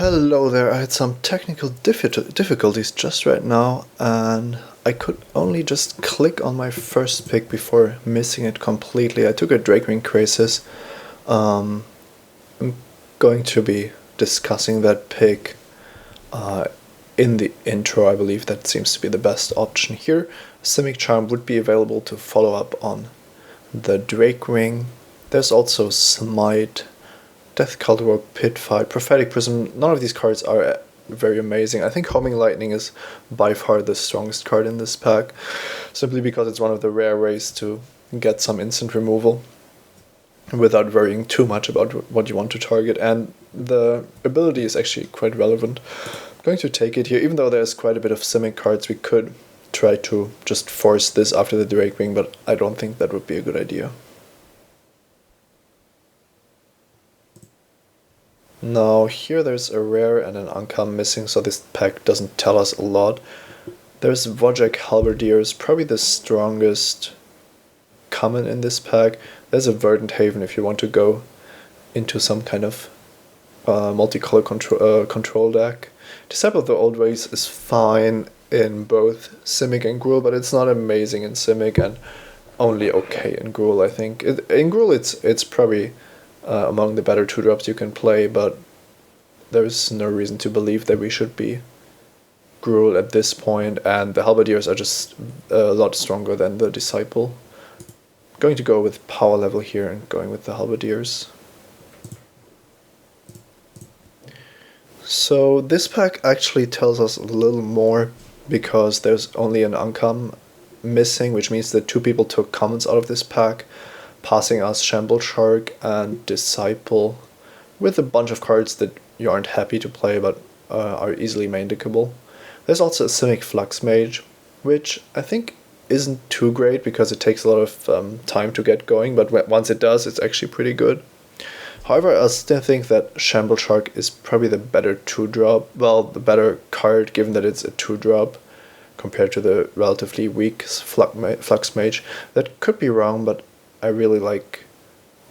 Hello there, I had some technical difficulties just right now, and I could only just click on my first pick before missing it completely. I took a Drakewing Crisis. I'm going to be discussing that pick in the intro. I believe that seems to be the best option here. Simic Charm would be available to follow up on the Drakewing. There's also Smite, Death Cultivar, Pitfight, Prophetic Prism. None of these cards are very amazing. I think Homing Lightning is by far the strongest card in this pack, simply because it's one of the rare ways to get some instant removal without worrying too much about what you want to target, and the ability is actually quite relevant. I'm going to take it here, even though there's quite a bit of Simic cards. We could try to just force this after the Drakewing, but I don't think that would be a good idea. Now here there's a rare and an uncommon missing, so this pack doesn't tell us a lot. There's Wojak Halberdiers, probably the strongest common in this pack. There's a Verdant Haven if you want to go into some kind of multicolor control deck. Disciple of the Old Ways is fine in both Simic and Gruul, but it's not amazing in Simic and only okay in Gruul, I think. In Gruul it's probably among the better 2-drops you can play, but there's no reason to believe that we should be Gruul at this point, and the Halberdiers are just a lot stronger than the Disciple. I'm going to go with power level here and going with the Halberdiers. So this pack actually tells us a little more, because there's only an uncommon missing, which means that 2 people took commons out of this pack, passing us Shamble Shark and Disciple, with a bunch of cards that you aren't happy to play but are easily main-deckable. There's also a Simic Flux Mage, which I think isn't too great because it takes a lot of time to get going, but once it does, it's actually pretty good. However, I still think that Shamble Shark is probably the better 2-drop, well, the better card, given that it's a 2-drop compared to the relatively weak Flux Mage. That could be wrong, but I really like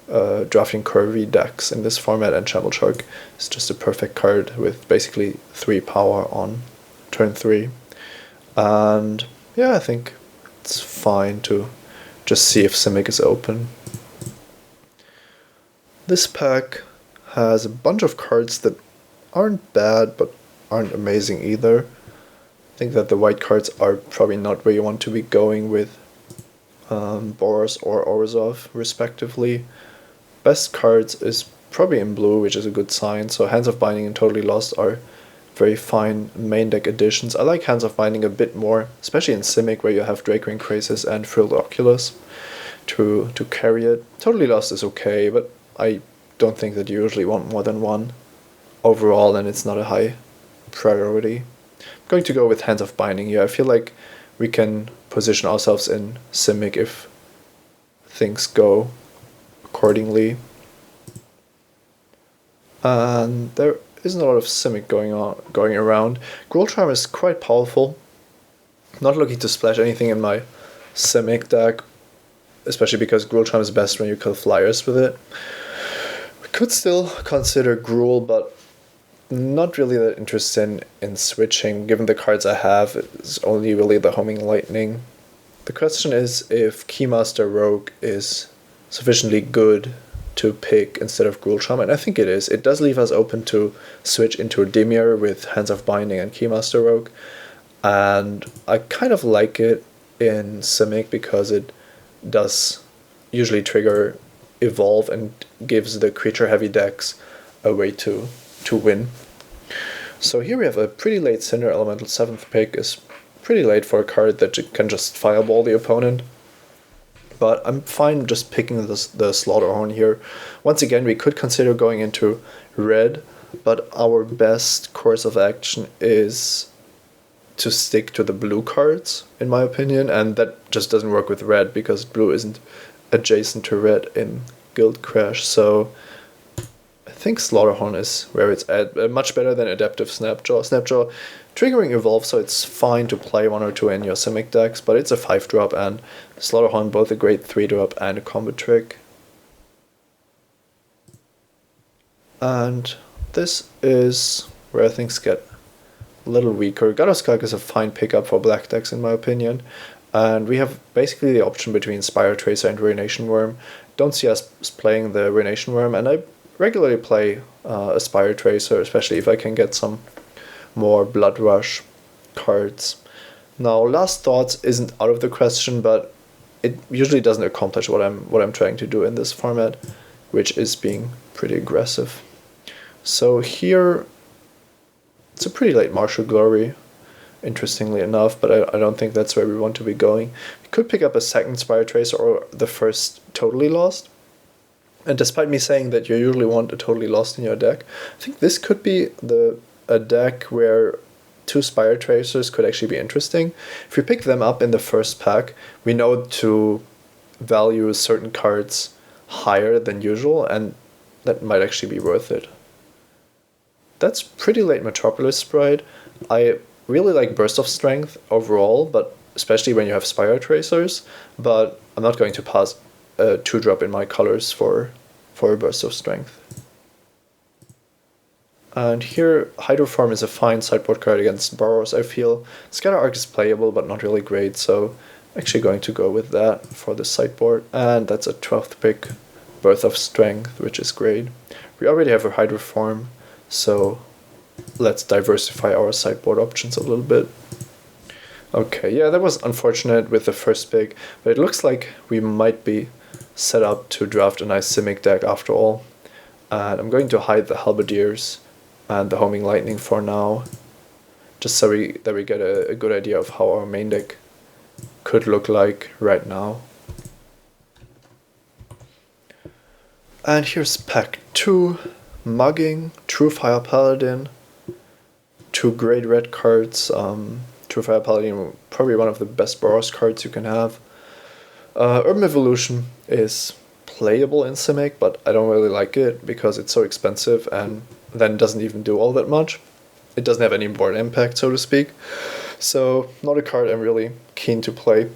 drafting curvy decks in this format, and Shamble Shark is just a perfect card with basically 3 power on turn 3. And yeah, I think it's fine to just see if Simic is open. This pack has a bunch of cards that aren't bad but aren't amazing either. I think that the white cards are probably not where you want to be going with Boros or Orzhov, respectively. Best cards is probably in blue, which is a good sign. So Hands of Binding and Totally Lost are very fine main deck additions. I like Hands of Binding a bit more, especially in Simic, where you have Drakewing Crisis and Frilled Oculus to carry it. Totally Lost is okay, but I don't think that you usually want more than one overall, and it's not a high priority. I'm going to go with Hands of Binding here. I feel like we can position ourselves in Simic if things go accordingly. And there isn't a lot of Simic going around. Gruul Charm is quite powerful. Not looking to splash anything in my Simic deck, especially because Gruul Charm is best when you kill flyers with it. We could still consider Gruul, but not really that interested in switching, given the cards I have. It's only really the Homing Lightning. The question is if Keymaster Rogue is sufficiently good to pick instead of Gruul Charm, and I think it is. It does leave us open to switch into Dimir with Hands of Binding and Keymaster Rogue, and I kind of like it in Simic because it does usually trigger Evolve and gives the creature-heavy decks a way to win. So here we have a pretty late Cinder Elemental. 7th pick is pretty late for a card that can just fireball the opponent. But I'm fine just picking the Slaughterhorn here. Once again, we could consider going into red, but our best course of action is to stick to the blue cards, in my opinion, and that just doesn't work with red because blue isn't adjacent to red in Gatecrash. So I think Slaughterhorn is where it's at, much better than Adaptive Snapjaw. Snapjaw triggering Evolve, so it's fine to play 1 or 2 in your Simic decks, but it's a 5-drop, and Slaughterhorn both a great 3-drop and a combo trick. And this is where things get a little weaker. Gatecrash is a fine pickup for black decks in my opinion, and we have basically the option between Spire Tracer and Ruination Worm. Don't see us playing the Ruination Worm, and I regularly play a Spire Tracer, especially if I can get some more Blood Rush cards. Now, Last Thoughts isn't out of the question, but it usually doesn't accomplish what I'm trying to do in this format, which is being pretty aggressive. So here, it's a pretty late Martial Glory, interestingly enough, but I don't think that's where we want to be going. We could pick up a second Spire Tracer or the first Totally Lost. And despite me saying that you usually want a Totally Lost in your deck, I think this could be a deck where two Spire Tracers could actually be interesting. If we pick them up in the first pack, we know to value certain cards higher than usual, and that might actually be worth it. That's pretty late Metropolis Sprite. I really like Burst of Strength overall, but especially when you have Spire Tracers, but I'm not going to pass a 2-drop in my colors for a Burst of Strength. And here, Hydroform is a fine sideboard card against Burrows, I feel. Scatter Arc is playable, but not really great, so I'm actually going to go with that for the sideboard. And that's a 12th pick, Birth of Strength, which is great. We already have a Hydroform, so let's diversify our sideboard options a little bit. Okay, yeah, that was unfortunate with the first pick, but it looks like we might be set up to draft a nice Simic deck after all. And I'm going to hide the Halberdiers and the Homing Lightning for now, just so that we get a good idea of how our main deck could look like right now. And here's pack 2, Mugging, True Fire Paladin, 2 great red cards. True Fire Paladin, probably one of the best Boros cards you can have. Urban Evolution is playable in Simic, but I don't really like it because it's so expensive and then doesn't even do all that much. It doesn't have any board impact, so to speak. So, not a card I'm really keen to play.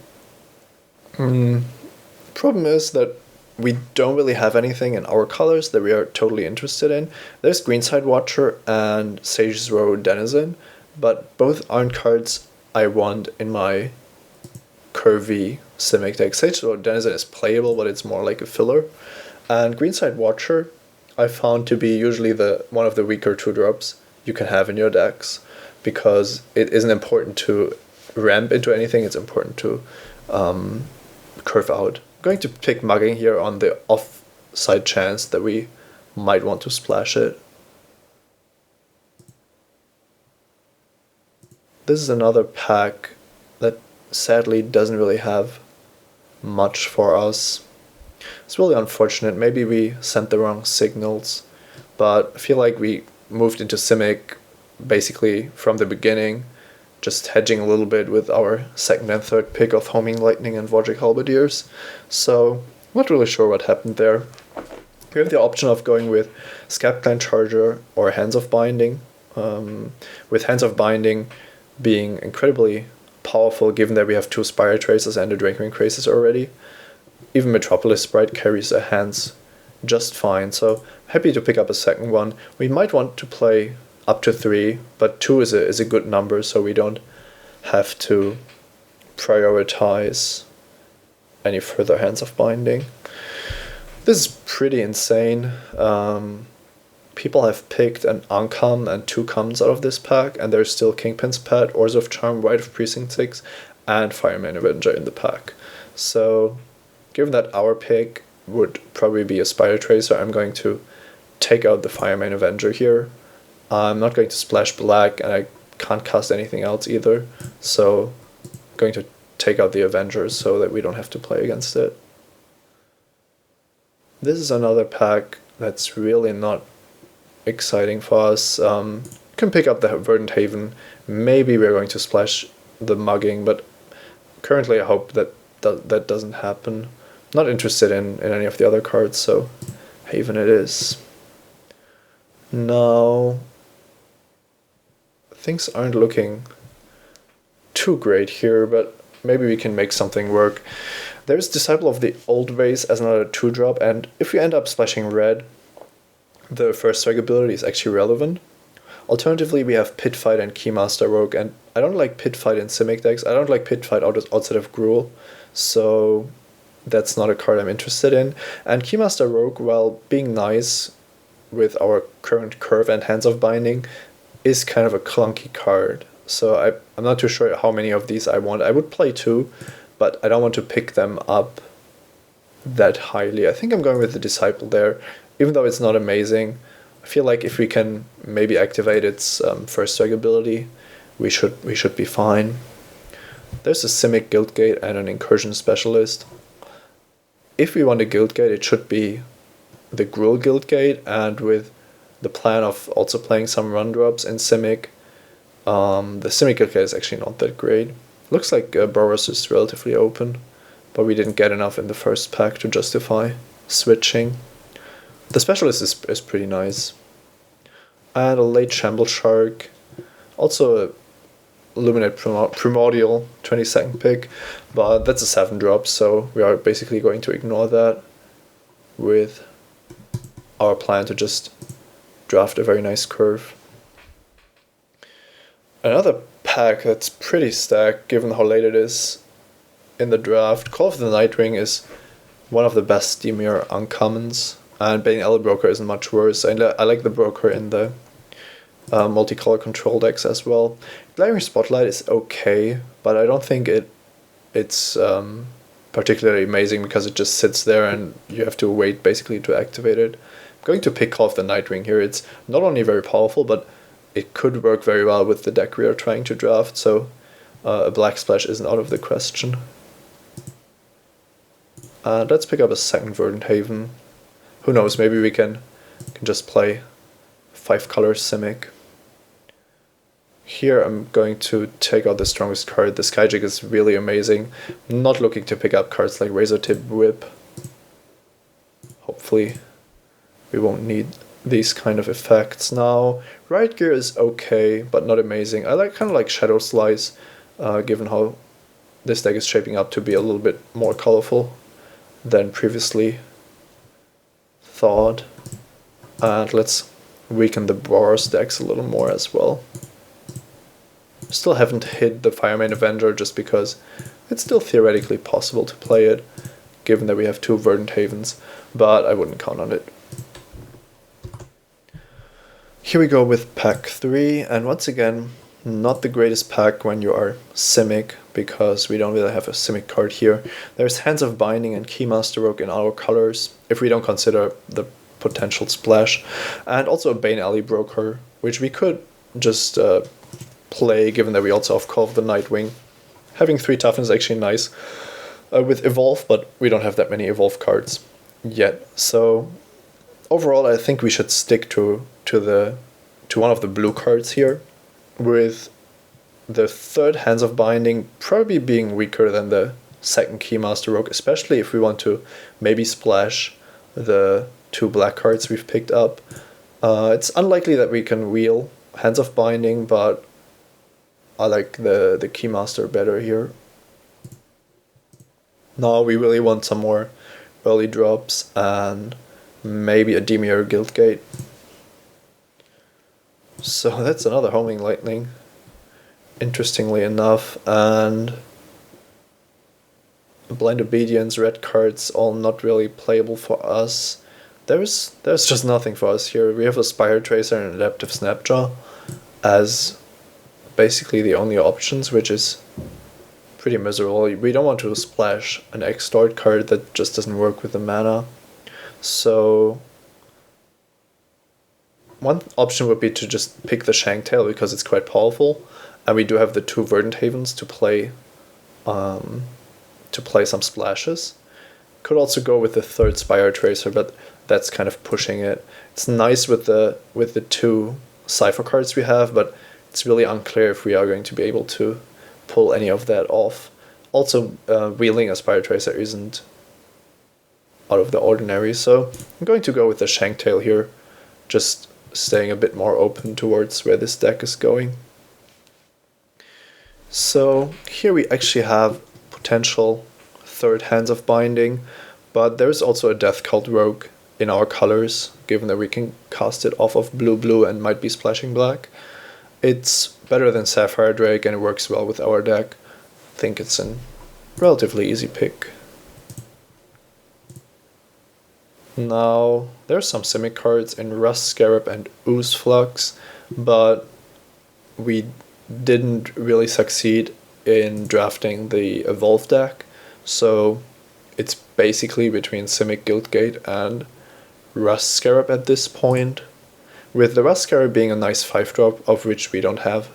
Problem is that we don't really have anything in our colors that we are totally interested in. There's Greenside Watcher and Sage's Row Denizen, but both aren't cards I want in my curvy Simic deck. Sage's Row Denizen is playable, but it's more like a filler. And Greenside Watcher I found to be usually one of the weaker 2-drops you can have in your decks, because it isn't important to ramp into anything, it's important to curve out. I'm going to pick Mugging here on the offside chance that we might want to splash it. This is another pack that sadly doesn't really have much for us. It's really unfortunate. Maybe we sent the wrong signals, but I feel like we moved into Simic basically from the beginning, just hedging a little bit with our second and third pick of Homing Lightning and Vorgic Halberdiers. So, not really sure what happened there. We have the option of going with Scapclan Charger or Hands of Binding, with Hands of Binding being incredibly powerful given that we have 2 Spire Tracers and a Drakeling Krasis already. Even Metropolis Sprite carries a Hands just fine, so happy to pick up a second one. We might want to play up to 3, but 2 is a good number, so we don't have to prioritize any further Hands of Binding. This is pretty insane. People have picked an Uncommon and 2 commons out of this pack, and there's still Kingpin's Pet, Oars of Charm, Rite of Precinct 6, and Fireman Avenger in the pack. So, given that our pick would probably be a Spire Tracer, I'm going to take out the Fireman Avenger here. I'm not going to splash black, and I can't cast anything else either, so I'm going to take out the Avengers so that we don't have to play against it. This is another pack that's really not exciting for us. Can pick up the Verdant Haven. Maybe we're going to splash the Mugging, but currently I hope that that doesn't happen. Not interested in any of the other cards, so Haven it is. Now, things aren't looking too great here, but maybe we can make something work. There's Disciple of the Old Ways as another 2-drop, and if we end up splashing red, the first strike ability is actually relevant. Alternatively, we have Pit Fight and Keymaster Rogue, and I don't like Pit Fight in Simic decks. I don't like Pit Fight outside of Gruul, so that's not a card I'm interested in. And Keymaster Rogue, while being nice with our current curve and Hands of Binding, is kind of a clunky card. So I'm not too sure how many of these I want. I would play 2, but I don't want to pick them up that highly. I think I'm going with the Disciple there, even though it's not amazing. I feel like if we can maybe activate its first strike ability, we should be fine. There's a Simic Guildgate and an Incursion Specialist. If we want a Guildgate, it should be the Gruul Guildgate, and with the plan of also playing some run drops in Simic, the Simic Guildgate is actually not that great. Looks like Boros is relatively open, but we didn't get enough in the first pack to justify switching. The Specialist is pretty nice. And a late Shamble Shark. Also a Illuminate Primordial 22nd pick, but that's a 7-drop, so we are basically going to ignore that with our plan to just draft a very nice curve. Another pack that's pretty stacked given how late it is in the draft. Call of the Nightwing is one of the best Dimir uncommons, and Bane Alley Broker isn't much worse. I like the Broker in the multicolor control decks as well. Glaring Spotlight is okay, but I don't think it's particularly amazing because it just sits there and you have to wait basically to activate it. I'm going to pick Call of the Nightwing here. It's not only very powerful, but it could work very well with the deck we are trying to draft, so a Black Splash isn't out of the question. Let's pick up a second Verdant Haven. Who knows, maybe we can just play 5-color Simic. Here I'm going to take out the strongest card. The Skyjig is really amazing. I'm not looking to pick up cards like Razor Tip Whip. Hopefully we won't need these kind of effects now. Riot Gear is okay, but not amazing. I kind of like Shadow Slice, given how this deck is shaping up to be a little bit more colorful than previously thought. And let's weaken the Boros decks a little more as well. Still haven't hit the Firemane Avenger just because it's still theoretically possible to play it, given that we have 2 Verdant Havens, but I wouldn't count on it. Here we go with pack 3, and once again, not the greatest pack when you are Simic, because we don't really have a Simic card here. There's Hands of Binding and Keymaster Rogue in our colors, if we don't consider the potential splash, and also a Bane Alley Broker, which we could just play, given that we also have Call of the Nightwing. Having 3 toughness is actually nice with Evolve, but we don't have that many Evolve cards yet. So overall, I think we should stick to one of the blue cards here, with the third Hands of Binding probably being weaker than the second Keymaster Rogue, especially if we want to maybe splash the 2 black cards we've picked up. It's unlikely that we can wheel Hands of Binding, but I like the Keymaster better here. Now we really want some more early drops and maybe a Dimir Guildgate. So that's another Homing Lightning, interestingly enough, and Blind Obedience, red cards, all not really playable for us. There's just nothing for us here. We have a Spire Tracer and Adaptive Snapjaw as basically the only options, which is pretty miserable. We don't want to splash an Extort card that just doesn't work with the mana. So one option would be to just pick the Shanktail because it's quite powerful, and we do have the 2 Verdant Havens to play some splashes. Could also go with the 3rd Spire Tracer, but that's kind of pushing it. It's nice with the 2 Cypher cards we have, but it's really unclear if we are going to be able to pull any of that off. Also, wheeling a Spire Tracer isn't out of the ordinary, so I'm going to go with the Shanktail here, just staying a bit more open towards where this deck is going. So here we actually have potential 3rd Hands of Binding, but there's also a Death Cult Rogue in our colors, given that we can cast it off of blue and might be splashing black. It's better than Sapphire Drake and it works well with our deck. I think it's a relatively easy pick. Now, there's some Simic cards in Rust Scarab and Ooze Flux, but we didn't really succeed in drafting the Evolve deck, so it's basically between Simic Guildgate and Rust Scarab at this point, with the Rust Scarab being a nice 5-drop, of which we don't have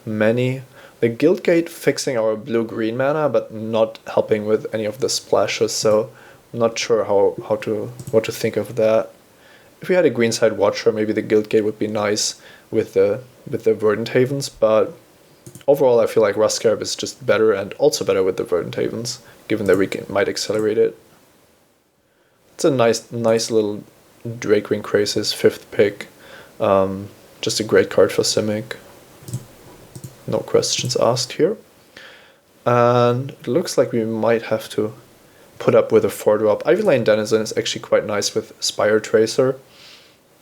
many. The Guildgate fixing our blue-green mana, but not helping with any of the splashes, so I'm not sure what to think of that. If we had a Greenside Watcher, maybe the Guildgate would be nice with the Verdant Havens, but overall I feel like Rust Scarab is just better, and also better with the Verdant Havens, given that we might accelerate it. It's a nice little Drake Ring Crasis 5th pick. Just a great card for Simic. No questions asked here. And it looks like we might have to put up with a 4-drop. Ivy Lane Denizen is actually quite nice with Spire Tracer.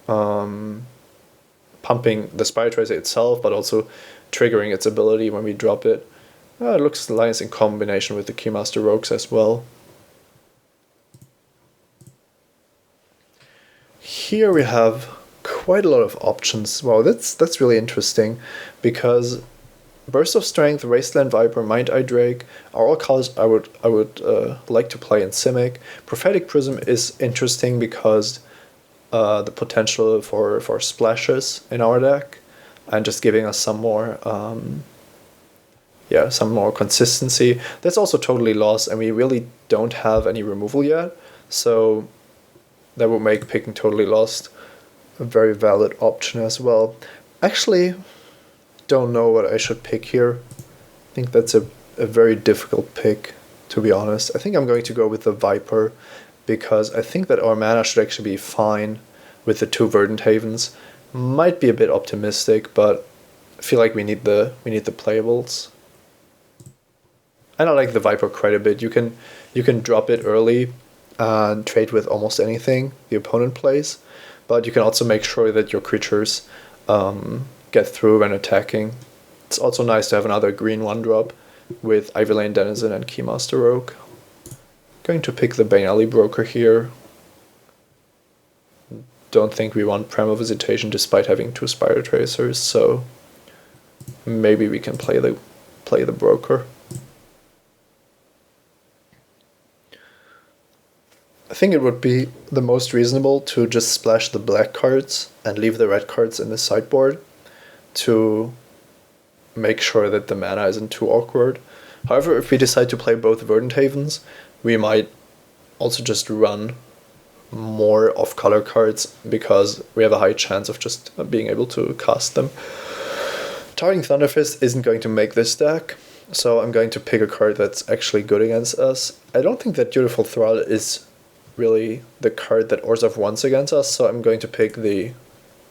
Pumping the Spire Tracer itself, but also triggering its ability when we drop it. It looks nice in combination with the Keymaster Rogues as well. Here we have quite a lot of options. Wow, that's really interesting, because Burst of Strength, Wasteland Viper, Mind Eye Drake are all colors I would like to play in Simic. Prophetic Prism is interesting because the potential for splashes in our deck, and just giving us some more consistency. That's also totally lost, and we really don't have any removal yet, so that would make picking Totally Lost a very valid option as well. Actually, don't know what I should pick here. I think that's a very difficult pick, to be honest. I think I'm going to go with the Viper, because I think that our mana should actually be fine with the 2 Verdant Havens. Might be a bit optimistic, but I feel like we need the playables. And I like the Viper quite a bit. You can drop it early and trade with almost anything the opponent plays, but you can also make sure that your creatures get through when attacking. It's also nice to have another green 1-drop with Ivy Lane Denizen and Keymaster Rogue. Going to pick the Bane Alley Broker here. Don't think we want Primal Visitation despite having 2 Spire Tracers, so maybe we can play the Broker. I think it would be the most reasonable to just splash the black cards and leave the red cards in the sideboard to make sure that the mana isn't too awkward. However, if we decide to play both Verdant Havens, we might also just run more off-color cards, because we have a high chance of just being able to cast them. Towering Thunderfist isn't going to make this deck, so I'm going to pick a card that's actually good against us. I don't think that Dutiful Thrall is really the card that Orzhov wants against us, so I'm going to pick the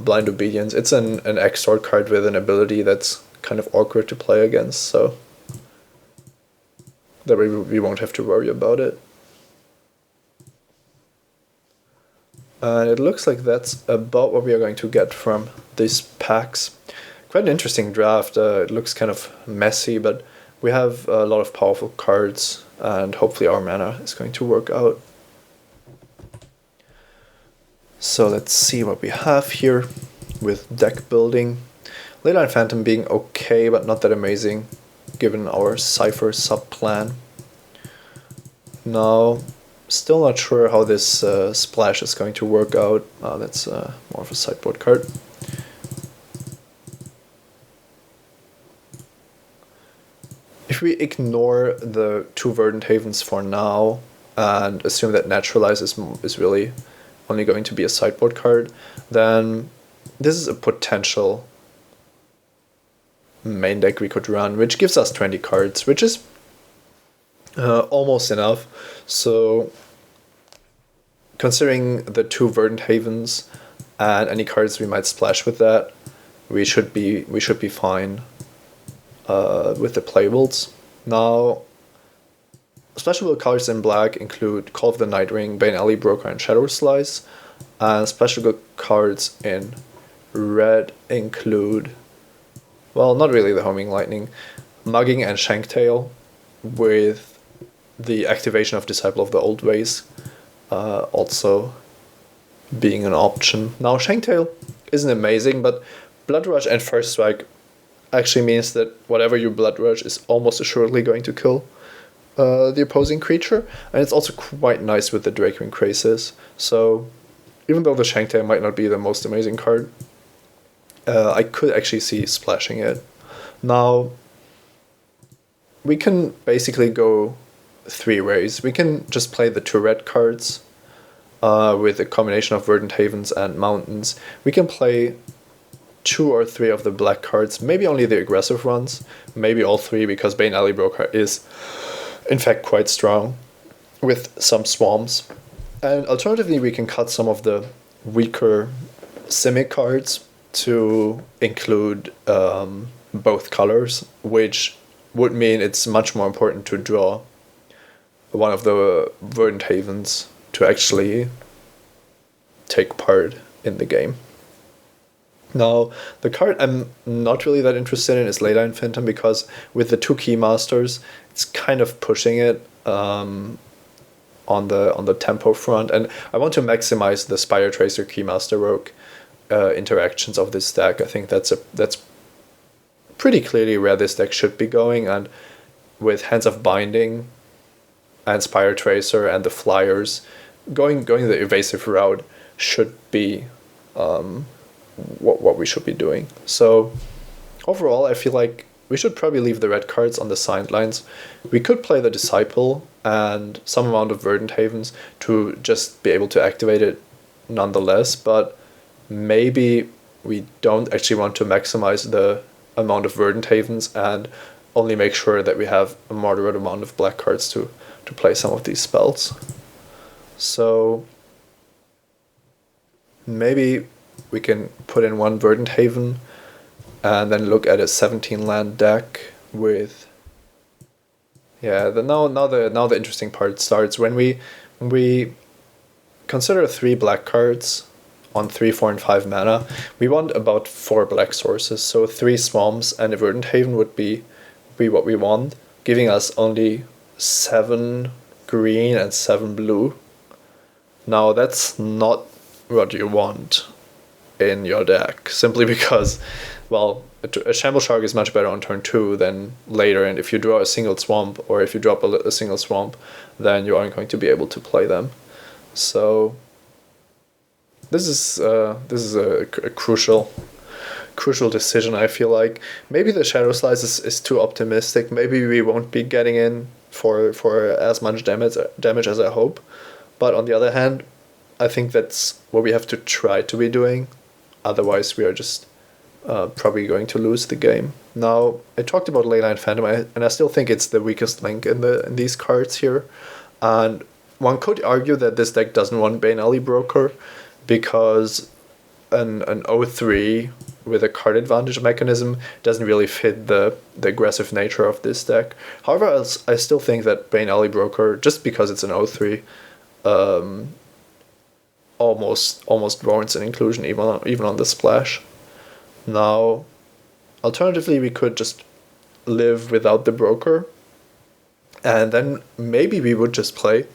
Blind Obedience. It's an Exort card with an ability that's kind of awkward to play against, so that we won't have to worry about it. And it looks like that's about what we are going to get from these packs. Quite an interesting draft. It looks kind of messy, but we have a lot of powerful cards, and hopefully our mana is going to work out. So let's see what we have here with deck building. Leyline Phantom being okay, but not that amazing, given our Cypher sub-plan. Now, still not sure how this splash is going to work out. That's more of a sideboard card. If we ignore the 2 Verdant Havens for now and assume that Naturalize is really only going to be a sideboard card, then this is a potential main deck we could run, which gives us 20 cards, which is almost enough. So considering the 2 Verdant Havens and any cards we might splash with that, we should be fine with the playables. Now, special cards in black include Call of the Night Ring, Bane Alley Broker, and Shadow Slice. And special cards in red include, well, not really the Homing Lightning, Mugging and Shanktail, with the activation of Disciple of the Old Ways also being an option. Now, Shanktail isn't amazing, but Blood Rush and First Strike actually means that whatever you Blood Rush is almost assuredly going to kill the opposing creature, and it's also quite nice with the Dracoin Crasis. So even though the Shanktail might not be the most amazing card, I could actually see splashing it. Now, we can basically go three ways. We can just play the two red cards with a combination of Verdant Havens and Mountains. We can play 2 or 3 of the black cards, maybe only the aggressive ones, maybe all 3, because Bane Alley Broker is in fact quite strong with some swamps. And alternatively, we can cut some of the weaker Simic cards to include both colors, which would mean it's much more important to draw one of the Verdant Havens to actually take part in the game. Now, the card I'm not really that interested in is Leyline Phantom, because with the 2 Keymasters, it's kind of pushing it on the tempo front, and I want to maximize the Spire Tracer Keymaster Rogue interactions of this deck. I think that's pretty clearly where this deck should be going, and with Hands of Binding and Spire Tracer and the Flyers, going the evasive route should be what we should be doing. So overall, I feel like we should probably leave the red cards on the sidelines. We could play the Disciple and some amount of Verdant Havens to just be able to activate it nonetheless, but maybe we don't actually want to maximize the amount of Verdant Havens and only make sure that we have a moderate amount of black cards to play some of these spells. So maybe we can put in 1 Verdant Haven and then look at a 17 land deck with, yeah, now the interesting part starts when we consider 3 black cards on 3, 4, and 5 mana. We want about 4 black sources, so 3 Swamps and a Verdant Haven would be what we want, giving us only 7 green and 7 blue. Now that's not what you want in your deck, simply because, well, a Shamble Shark is much better on turn 2 than later, and if you draw a single swamp, or if you drop a single swamp, then you aren't going to be able to play them. So this is a crucial decision, I feel like. Maybe the Shadow Slice is too optimistic. Maybe we won't be getting in for as much damage as I hope. But on the other hand, I think that's what we have to try to be doing. Otherwise, we are just probably going to lose the game. Now, I talked about Leyline Phantom, and I still think it's the weakest link in these cards here. And one could argue that this deck doesn't want Bane Alley Broker, because an 0-3 with a card advantage mechanism doesn't really fit the aggressive nature of this deck. However, I still think that Bane Alley Broker, just because it's an 0-3, almost warrants an inclusion even on the splash. Now, alternatively, we could just live without the Broker, and then maybe we would just play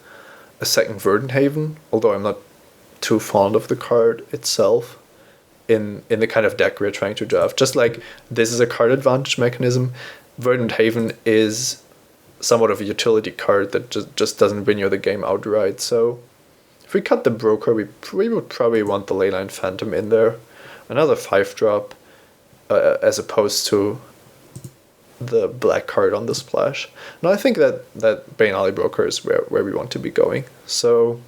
a second Verdant Haven, although I'm not too fond of the card itself in the kind of deck we're trying to draft. Just like this is a card advantage mechanism, Verdant Haven is somewhat of a utility card that just doesn't win you the game outright. So if we cut the Broker, we would probably want the Leyline Phantom in there. Another 5-drop as opposed to the black card on the splash. Now I think that Bane Alley Broker is where we want to be going. So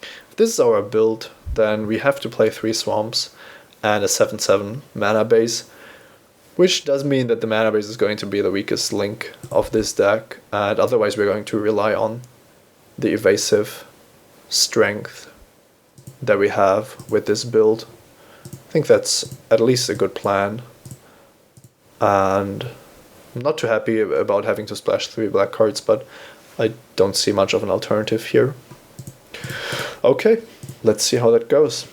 if this is our build, then we have to play 3 Swamps and a 7/7 mana base, which does mean that the mana base is going to be the weakest link of this deck, and otherwise we're going to rely on the evasive strength that we have with this build. I think that's at least a good plan, and I'm not too happy about having to splash 3 black cards, but I don't see much of an alternative here. Okay, let's see how that goes.